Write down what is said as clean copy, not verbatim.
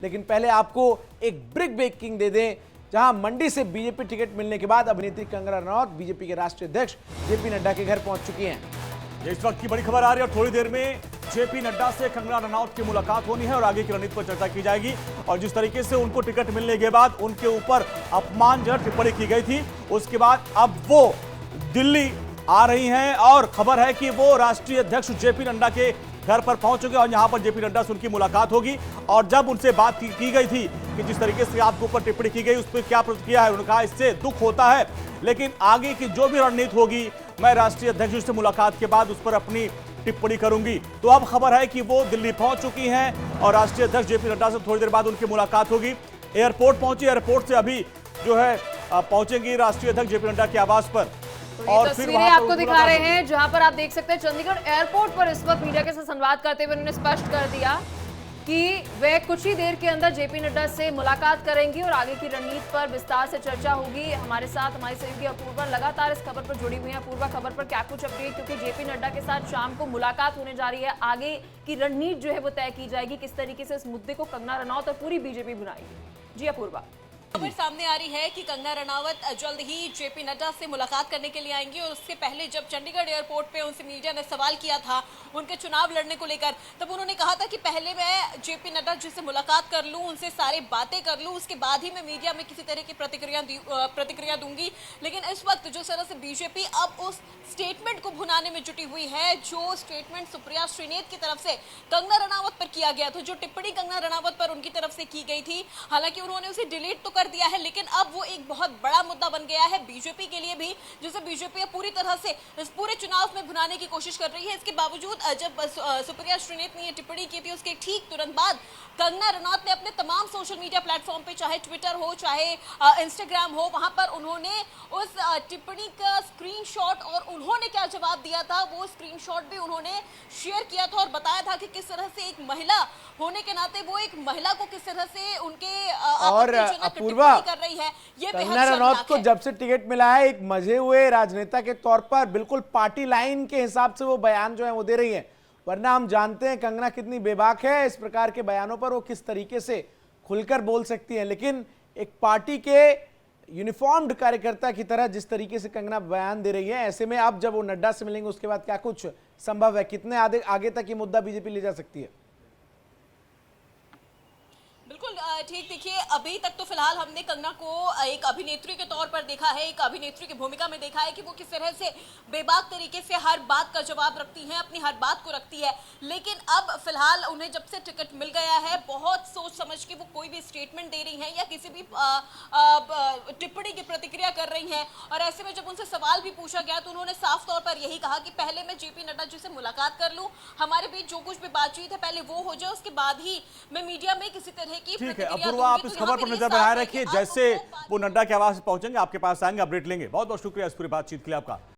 लेकिन पहले आपको एक ब्रेकिंग दे दें, जहां मंडी से बीजेपी टिकट मिलने के बाद अभिनेत्री कंगना रनौत बीजेपी के राष्ट्रीय अध्यक्ष जेपी नड्डा के घर पहुंच चुकी हैं। इस वक्त की बड़ी खबर आ रही है और थोड़ी देर में जेपी नड्डा से कंगना रनौत की मुलाकात होनी है और आगे की रणनीति पर चर्चा की जाएगी। और जिस तरीके से उनको टिकट मिलने के बाद उनके ऊपर अपमानजनक टिप्पणी की गई थी, उसके बाद अब वो दिल्ली आ रही हैं और खबर है कि वो राष्ट्रीय अध्यक्ष जेपी नड्डा के घर पर पहुंचोगे और यहां पर जेपी नड्डा से उनकी मुलाकात होगी। और जब उनसे बात की गई थी कि जिस तरीके से आपके ऊपर टिप्पणी की गई उस पर क्या प्रतिक्रिया है, उन्होंने कहा इससे दुख होता है, लेकिन आगे की जो भी रणनीति होगी मैं राष्ट्रीय अध्यक्ष से मुलाकात के बाद उस पर अपनी टिप्पणी करूंगी। तो अब खबर है कि वो दिल्ली पहुंच चुकी हैं और राष्ट्रीय अध्यक्ष जेपी नड्डा से थोड़ी देर बाद उनकी मुलाकात होगी। एयरपोर्ट पहुंची, एयरपोर्ट से अभी जो है पहुंचेंगी राष्ट्रीय अध्यक्ष जेपी नड्डा के आवास पर। और तस्वीरें आपको दिखा रहे हैं जहां पर आप देख सकते हैं चंडीगढ़ एयरपोर्ट पर इस वक्त मीडिया के साथ संवाद करते हुए उन्होंने स्पष्ट कर दिया कि वे कुछ ही देर के अंदर जेपी नड्डा से मुलाकात करेंगी और आगे की रणनीति पर विस्तार से चर्चा होगी। हमारे साथ हमारी सहयोगी अपूर्वा लगातार इस खबर पर जुड़ी हुई है। अपूर्वा, खबर पर क्या कुछ अपडेट, क्योंकि जेपी नड्डा के साथ शाम को मुलाकात होने जा रही है, आगे की रणनीति जो है वो तय की जाएगी, किस तरीके से इस मुद्दे को कंगना रनौत और पूरी बीजेपी बुलाएगी। जी अपूर्वा। खबर सामने आ रही है कि कंगना रनावत जल्द ही जेपी नड्डा से मुलाकात करने के लिए आएंगी और उससे पहले जब चंडीगढ़ एयरपोर्ट पे उनसे मीडिया ने सवाल किया था उनके चुनाव लड़ने को लेकर, तब उन्होंने कहा था कि पहले मैं जेपी नड्डा जी से मुलाकात कर लूं, उनसे सारी बातें कर लूं, उसके बाद ही मैं मीडिया में किसी तरह की प्रतिक्रिया दूंगी। लेकिन इस वक्त जो तरह से बीजेपी अब उस स्टेटमेंट को भुनाने में जुटी हुई है, जो स्टेटमेंट सुप्रिया श्रीनेत की तरफ से कंगना रनावत पर किया गया था, जो टिप्पणी कंगना रनावत पर उनकी तरफ से की गई थी, हालांकि उन्होंने उसे डिलीट तो कर दिया है, लेकिन अब वो एक बहुत बड़ा मुद्दा बन गया है बीजेपी के लिए भी, जिसे बीजेपी पूरी तरह से इस पूरे चुनाव में भुनाने की कोशिश कर रही है। इसके बावजूद जब सुप्रिया श्रीनेत ने ये टिप्पणी की थी उसके ठीक तुरंत बाद कंगना रनौत ने अपने तमाम सोशल मीडिया प्लेटफॉर्म पे, चाहे ट्विटर हो चाहे इंस्टाग्राम हो, वहां पर उन्होंने उस टिप्पणी का स्क्रीनशॉट और उन्होंने क्या जवाब दिया था वो स्क्रीनशॉट भी उन्होंने शेयर किया था और बताया था कि किस तरह से एक महिला होने के नाते वो एक महिला को किस तरह से उनके और अपूर्वा कर रही है। ये कंगना रनौत को जब से टिकट मिला है एक मजे हुए राजनेता के तौर पर बिल्कुल पार्टी लाइन के हिसाब से वो बयान जो है वो दे रही है, वरना हम जानते हैं कंगना कितनी बेबाक है, इस प्रकार के बयानों पर वो किस तरीके से खुलकर बोल सकती है। लेकिन एक पार्टी के यूनिफॉर्म्ड कार्यकर्ता की तरह जिस तरीके से कंगना बयान दे रही है, ऐसे में अब जब वो नड्डा से मिलेंगे उसके बाद क्या कुछ संभव है, कितने आगे तक ये मुद्दा बीजेपी ले जा सकती है? बिल्कुल ठीक। देखिए, अभी तक तो फिलहाल हमने कंगना को एक अभिनेत्री के तौर पर देखा है, एक अभिनेत्री की भूमिका में देखा है कि वो किस तरह से बेबाक तरीके से हर बात का जवाब रखती हैं, अपनी हर बात को रखती है। लेकिन अब फिलहाल उन्हें जब से टिकट मिल गया है, बहुत सोच समझ के वो कोई भी स्टेटमेंट दे रही हैं या किसी भी टिप्पणी की प्रतिक्रिया कर रही हैं। और ऐसे में जब उनसे सवाल भी पूछा गया तो उन्होंने साफ तौर पर यही कहा कि पहले मैं जेपी नड्डा जी से मुलाकात कर लूँ, हमारे बीच जो कुछ भी बातचीत है पहले वो हो जाए, उसके बाद ही मैं मीडिया में किसी तरह की ठीक है अपूर्वा, आप इस खबर पर नजर बनाए रखिए, जैसे वो नड्डा के आवास पहुंचेंगे आपके पास आएंगे, अपडेट लेंगे। बहुत बहुत शुक्रिया इस पूरी बातचीत के लिए आपका।